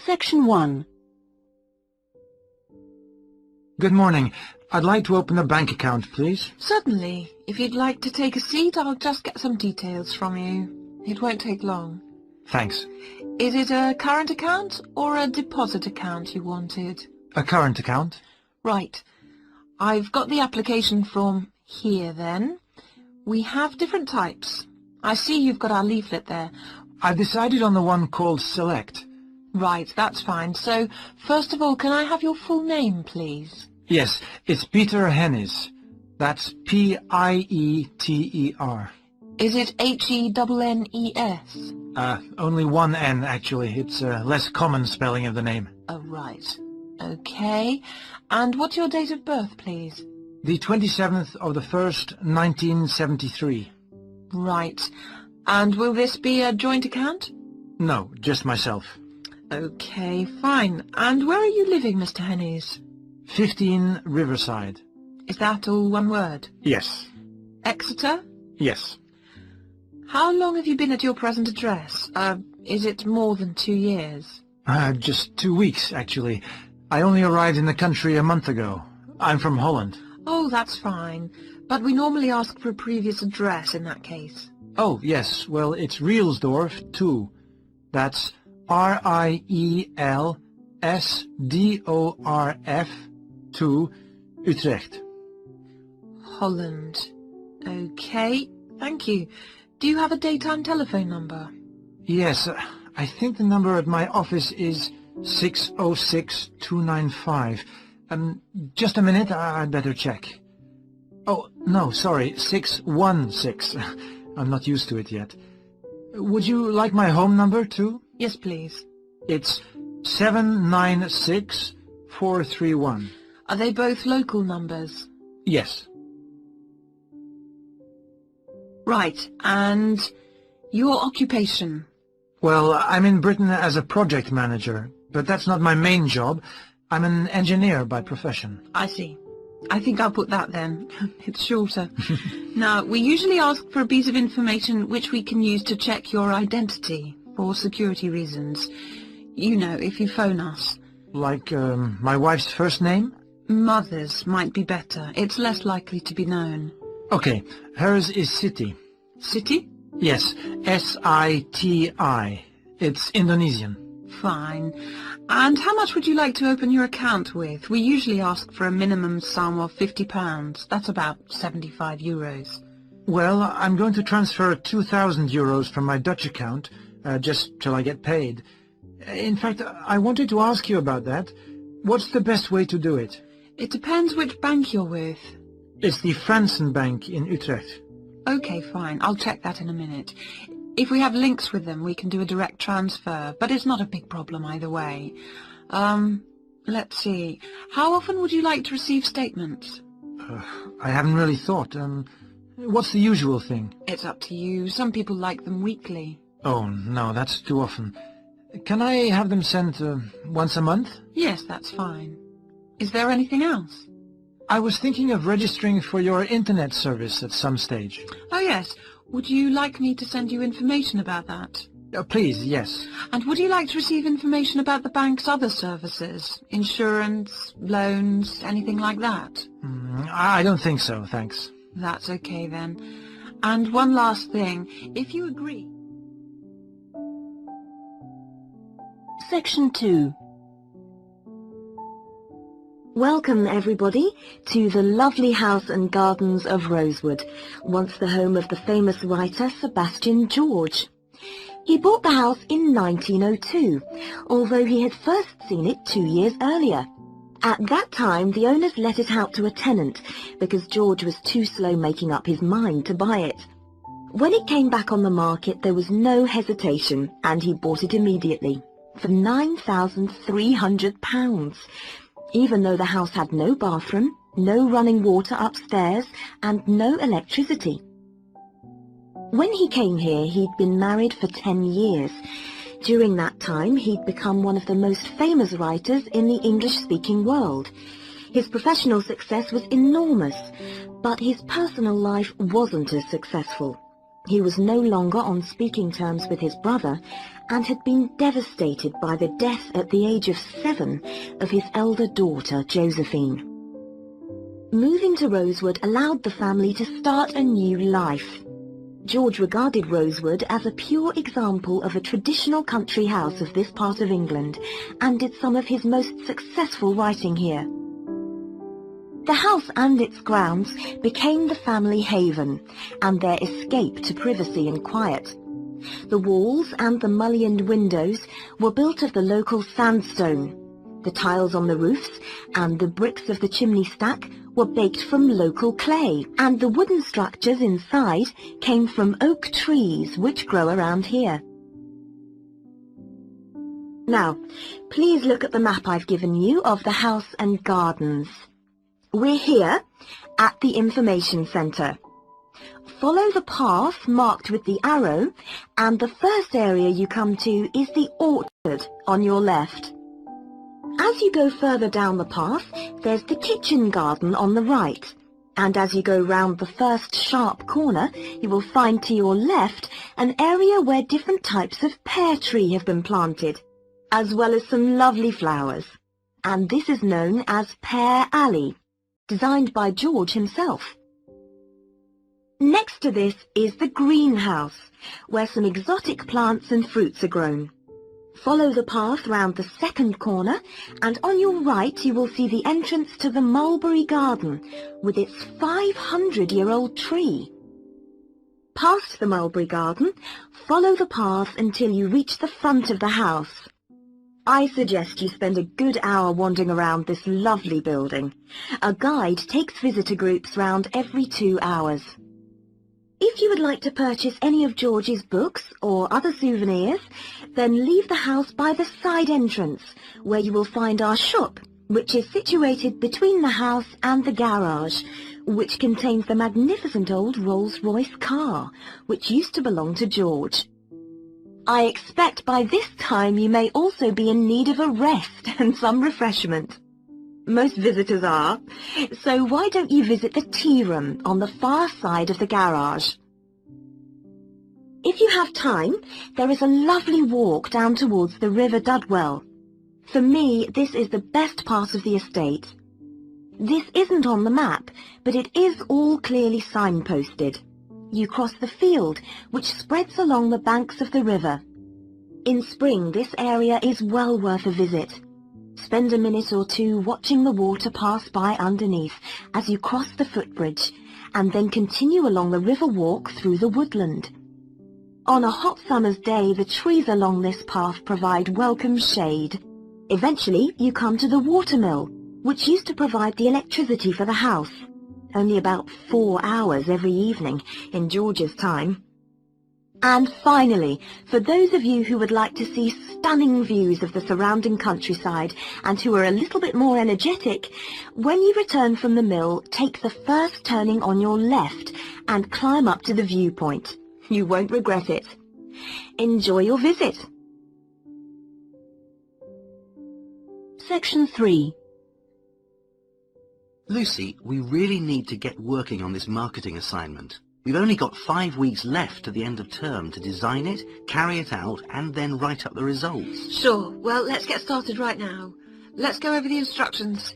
Section 1. Good morning. I'd like to open a bank account, please. Certainly. If you'd like to take a seat, I'll just get some details from you. It won't take long. Thanks. Is it a current account or a deposit account you wanted? A current account? Right. I've got the application form here then. We have different types. I see you've got our leaflet there. I've decided on the one called Select. Right, that's fine. So, first of all, can I have your full name, please? Yes, it's Peter Hennis. That's P-I-E-T-E-R. Is it H-E-N-N-E-S? Only one N, actually. It's a less common spelling of the name. Oh, right. Okay. And what's your date of birth, please? The 27th of the 1st, 1973. Right. And will this be a joint account? No, just myself. Okay, fine. And where are you living, Mr. Hennies? 15 Riverside. Is that all one word? Yes. Exeter? Yes. How long have you been at your present address? Is it more than 2 years? Just 2 weeks, actually. I only arrived in the country a month ago. I'm from Holland. Oh, that's fine. But we normally ask for a previous address in that case. Oh, yes. Well, it's Rielsdorf 2. That's R-I-E-L-S-D-O-R-F 2, Utrecht. Holland. Okay, thank you. Do you have a daytime telephone number? Yes, I think the number at my office is 606-295. Just a minute, I'd better check. Oh, no, sorry, 616. I'm not used to it yet. Would you like my home number, too? Yes, please. It's 796431. Are they both local numbers? Yes. Right, and your occupation? Well, I'm in Britain as a project manager, but that's not my main job. I'm an engineer by profession. I see. I think I'll put that then. It's shorter. Now, we usually ask for a piece of information which we can use to check your identity for security reasons. You know, if you phone us. Like, my wife's first name? Mother's might be better. It's less likely to be known. Okay, hers is Siti. Siti? Yes, S-I-T-I. It's Indonesian. Fine. And how much would you like to open your account with? We usually ask for a minimum sum of £50. That's about 75 euros. Well, I'm going to transfer 2,000 euros from my Dutch account, just till I get paid. In fact, I wanted to ask you about that. What's the best way to do it? It depends which bank you're with. It's the Fransen Bank in Utrecht. Okay, fine. I'll check that in a minute. If we have links with them, we can do a direct transfer, but it's not a big problem either way. Let's see. How often would you like to receive statements? I haven't really thought. What's the usual thing? It's up to you. Some people like them weekly. Oh, no, that's too often. Can I have them sent once a month? Yes, that's fine. Is there anything else? I was thinking of registering for your internet service at some stage. Oh, yes. Would you like me to send you information about that? Please, yes. And would you like to receive information about the bank's other services? Insurance, loans, anything like that? I don't think so, thanks. That's okay then. And one last thing. If you agree... Section 2. Welcome, everybody, to the lovely house and gardens of Rosewood, once the home of the famous writer Sebastian George. He bought the house in 1902, although he had first seen it 2 years earlier. At that time, the owners let it out to a tenant, because George was too slow making up his mind to buy it. When it came back on the market, there was no hesitation, and he bought it immediately, for £9,300. Even though the house had no bathroom, no running water upstairs, and no electricity. When he came here, he'd been married for 10 years. During that time, he'd become one of the most famous writers in the English-speaking world. His professional success was enormous, but his personal life wasn't as successful. He was no longer on speaking terms with his brother and had been devastated by the death at the age of 7 of his elder daughter, Josephine. Moving to Rosewood allowed the family to start a new life. George regarded Rosewood as a pure example of a traditional country house of this part of England and did some of his most successful writing here. The house and its grounds became the family haven and their escape to privacy and quiet. The walls and the mullioned windows were built of the local sandstone. The tiles on the roofs and the bricks of the chimney stack were baked from local clay, and the wooden structures inside came from oak trees which grow around here. Now, please look at the map I've given you of the house and gardens. We're here at the information centre. Follow the path marked with the arrow, and the first area you come to is the orchard on your left. As you go further down the path, there's the kitchen garden on the right, and as you go round the first sharp corner, you will find to your left an area where different types of pear tree have been planted, as well as some lovely flowers. And this is known as Pear Alley, designed by George himself. Next to this is the greenhouse, where some exotic plants and fruits are grown. Follow the path round the second corner, and on your right you will see the entrance to the mulberry garden with its 500-year-old tree. Past the mulberry garden, follow the path until you reach the front of the house. I suggest you spend a good hour wandering around this lovely building. A guide takes visitor groups round every 2 hours. If you would like to purchase any of George's books or other souvenirs, then leave the house by the side entrance, where you will find our shop, which is situated between the house and the garage, which contains the magnificent old Rolls-Royce car, which used to belong to George. I expect by this time you may also be in need of a rest and some refreshment. Most visitors are, so why don't you visit the tea room on the far side of the garage? If you have time, there is a lovely walk down towards the River Dudwell. For me, this is the best part of the estate. This isn't on the map, but it is all clearly signposted. You cross the field, which spreads along the banks of the river. In spring, this area is well worth a visit. Spend a minute or two watching the water pass by underneath as you cross the footbridge, and then continue along the river walk through the woodland. On a hot summer's day, the trees along this path provide welcome shade. Eventually, you come to the watermill, which used to provide the electricity for the house, only about 4 hours every evening in George's time. And finally, for those of you who would like to see stunning views of the surrounding countryside and who are a little bit more energetic, when you return from the mill, take the first turning on your left and climb up to the viewpoint. You won't regret it. Enjoy your visit. Section 3. Lucy, we really need to get working on this marketing assignment. We've only got 5 weeks left to the end of term to design it, carry it out, and then write up the results. Sure. Well, let's get started right now. Let's go over the instructions.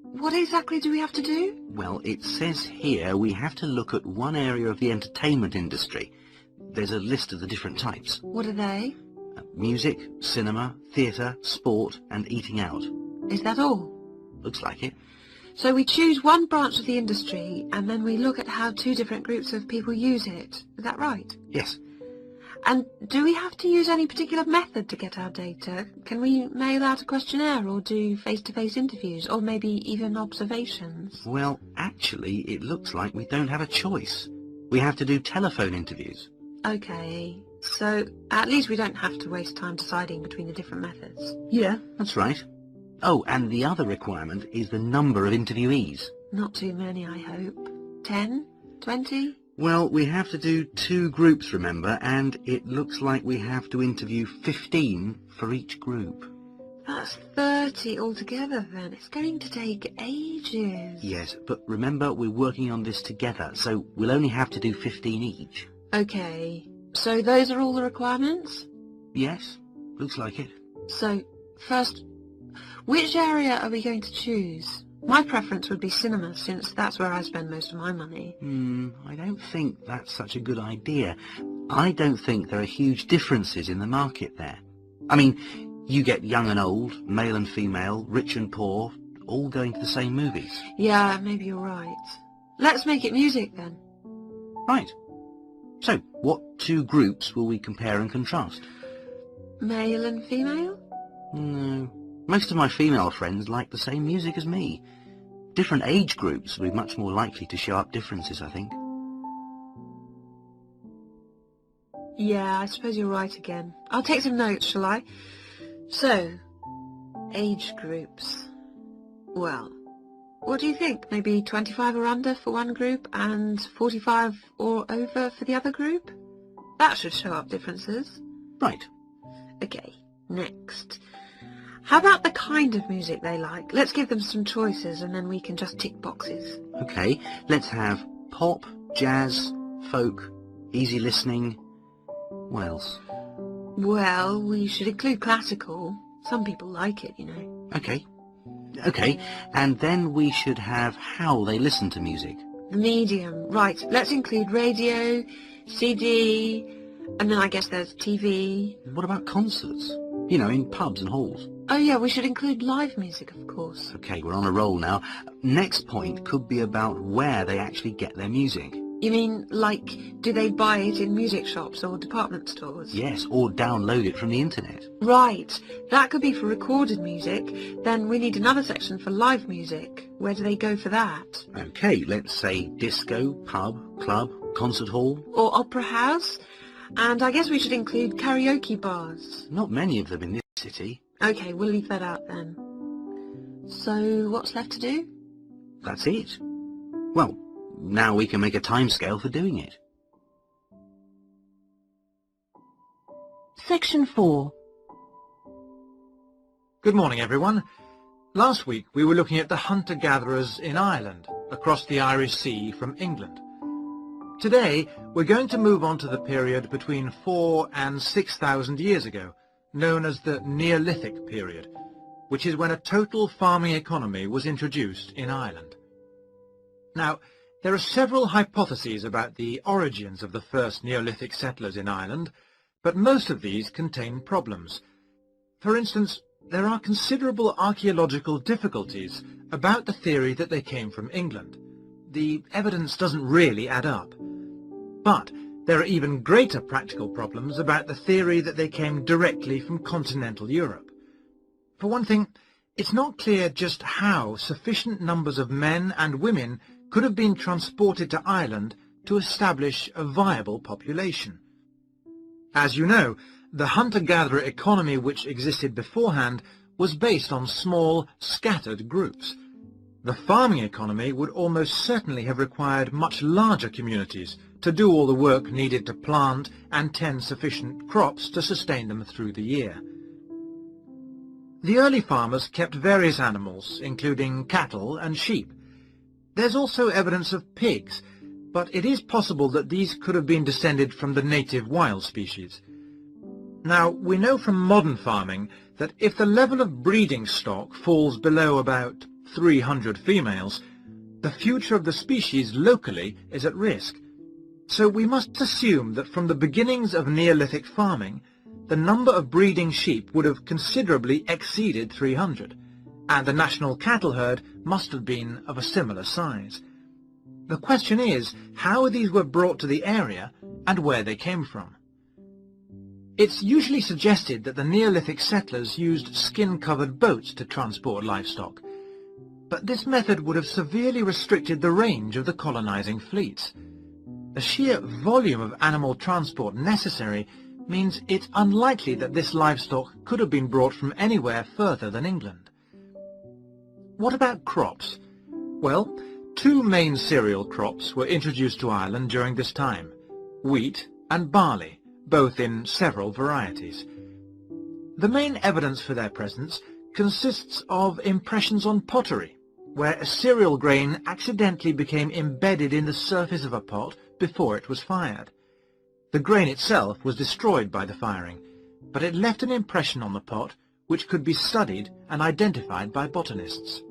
What exactly do we have to do? Well, it says here we have to look at one area of the entertainment industry. There's a list of the different types. What are they? Music, cinema, theatre, sport, and eating out. Is that all? Looks like it. So we choose one branch of the industry, and then we look at how 2 different groups of people use it. Is that right? Yes. And do we have to use any particular method to get our data? Can we mail out a questionnaire or do face-to-face interviews, or maybe even observations? Well, actually, it looks like we don't have a choice. We have to do telephone interviews. Okay, so at least we don't have to waste time deciding between the different methods. Yeah, that's right. Oh, and the other requirement is the number of interviewees. Not too many, I hope. 10? 20? Well, we have to do 2 groups, remember, and it looks like we have to interview 15 for each group. That's 30 altogether then. It's going to take ages. Yes, but remember we're working on this together, so we'll only have to do 15 each. Okay, so those are all the requirements? Yes, looks like it. So, first, which area are we going to choose? My preference would be cinema, since that's where I spend most of my money. I don't think that's such a good idea. I don't think there are huge differences in the market there. I mean, you get young and old, male and female, rich and poor, all going to the same movies. Yeah, maybe you're right. Let's make it music then. Right. So, what two groups will we compare and contrast? Male and female? No. Most of my female friends like the same music as me. Different age groups will be much more likely to show up differences, I think. Yeah, I suppose you're right again. I'll take some notes, shall I? So, age groups. Well, what do you think? Maybe 25 or under for one group and 45 or over for the other group? That should show up differences. Right. Okay, next. How about the kind of music they like? Let's give them some choices and then we can just tick boxes. Okay, let's have pop, jazz, folk, easy listening. What else? Well, we should include classical. Some people like it, you know. Okay, and then we should have how they listen to music. The medium. Right, let's include radio, CD, and then I guess there's TV. What about concerts? You know, in pubs and halls. Oh yeah, we should include live music, of course. Okay, we're on a roll now. Next point could be about where they actually get their music. You mean, like, do they buy it in music shops or department stores? Yes, or download it from the internet. Right, that could be for recorded music. Then we need another section for live music. Where do they go for that? Okay, let's say disco, pub, club, concert hall. Or opera house? And I guess we should include karaoke bars. Not many of them in this city. Okay, we'll leave that out then. So, what's left to do? That's it. Well, now we can make a timescale for doing it. Section 4. Good morning, everyone. Last week we were looking at the hunter-gatherers in Ireland, across the Irish Sea from England. Today we're going to move on to the period between 4,000 and 6,000 years ago, known as the Neolithic period, which is when a total farming economy was introduced in Ireland. Now, there are several hypotheses about the origins of the first Neolithic settlers in Ireland, but most of these contain problems. For instance, there are considerable archaeological difficulties about the theory that they came from England. The evidence doesn't really add up. But there are even greater practical problems about the theory that they came directly from continental Europe. For one thing, it's not clear just how sufficient numbers of men and women could have been transported to Ireland to establish a viable population. As you know, the hunter-gatherer economy which existed beforehand was based on small, scattered groups. The farming economy would almost certainly have required much larger communities to do all the work needed to plant and tend sufficient crops to sustain them through the year. The early farmers kept various animals, including cattle and sheep. There's also evidence of pigs, but it is possible that these could have been descended from the native wild species. Now, we know from modern farming that if the level of breeding stock falls below about 300 females, the future of the species locally is at risk. So we must assume that from the beginnings of Neolithic farming, the number of breeding sheep would have considerably exceeded 300, and the national cattle herd must have been of a similar size. The question is how these were brought to the area and where they came from. It's usually suggested that the Neolithic settlers used skin-covered boats to transport livestock, but this method would have severely restricted the range of the colonizing fleets. The sheer volume of animal transport necessary means it's unlikely that this livestock could have been brought from anywhere further than England. What about crops? Well, two main cereal crops were introduced to Ireland during this time, wheat and barley, both in several varieties. The main evidence for their presence consists of impressions on pottery, where a cereal grain accidentally became embedded in the surface of a pot before it was fired. The grain itself was destroyed by the firing, but it left an impression on the pot which could be studied and identified by botanists.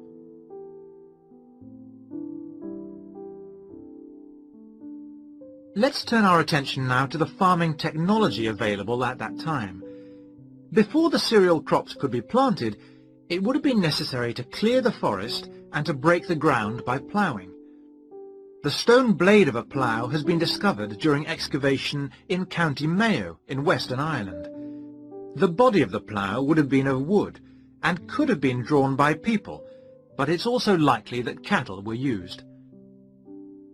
Let's turn our attention now to the farming technology available at that time. Before the cereal crops could be planted, it would have been necessary to clear the forest and to break the ground by ploughing. The stone blade of a plough has been discovered during excavation in County Mayo in Western Ireland. The body of the plough would have been of wood and could have been drawn by people, but it's also likely that cattle were used.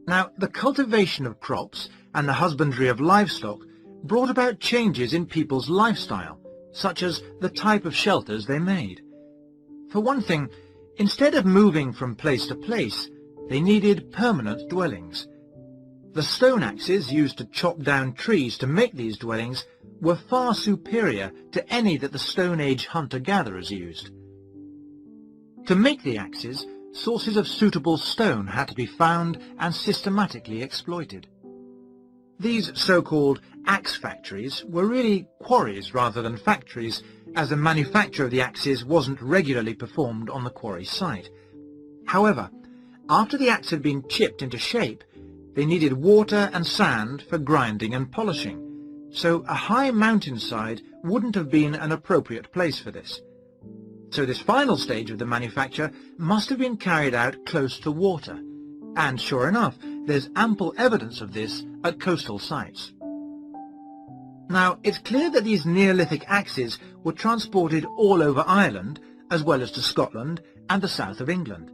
Now, the cultivation of crops and the husbandry of livestock brought about changes in people's lifestyle, such as the type of shelters they made. For one thing, instead of moving from place to place, they needed permanent dwellings. The stone axes used to chop down trees to make these dwellings were far superior to any that the Stone Age hunter-gatherers used. To make the axes, sources of suitable stone had to be found and systematically exploited. These so-called axe factories were really quarries rather than factories, as the manufacture of the axes wasn't regularly performed on the quarry site. However, after the axe had been chipped into shape, they needed water and sand for grinding and polishing, so a high mountainside wouldn't have been an appropriate place for this. So this final stage of the manufacture must have been carried out close to water, and sure enough, there's ample evidence of this at coastal sites. Now, it's clear that these Neolithic axes were transported all over Ireland, as well as to Scotland and the south of England.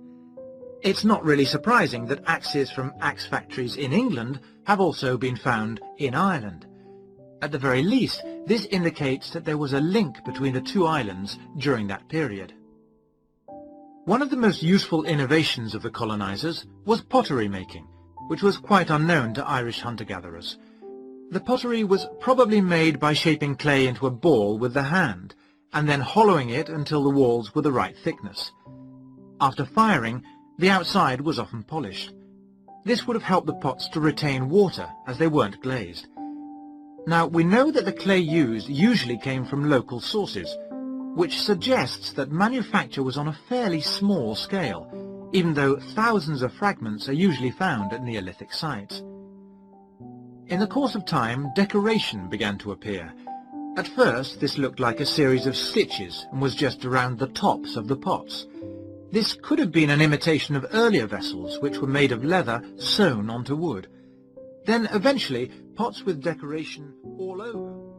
It's not really surprising that axes from axe factories in England have also been found in Ireland. At the very least, this indicates that there was a link between the two islands during that period. One of the most useful innovations of the colonizers was pottery making, which was quite unknown to Irish hunter-gatherers. The pottery was probably made by shaping clay into a ball with the hand, and then hollowing it until the walls were the right thickness. After firing, the outside was often polished. This would have helped the pots to retain water, as they weren't glazed. Now, we know that the clay used usually came from local sources, which suggests that manufacture was on a fairly small scale, even though thousands of fragments are usually found at Neolithic sites. In the course of time, decoration began to appear. At first, this looked like a series of stitches and was just around the tops of the pots. This could have been an imitation of earlier vessels, which were made of leather sewn onto wood. Then, eventually, pots with decoration all over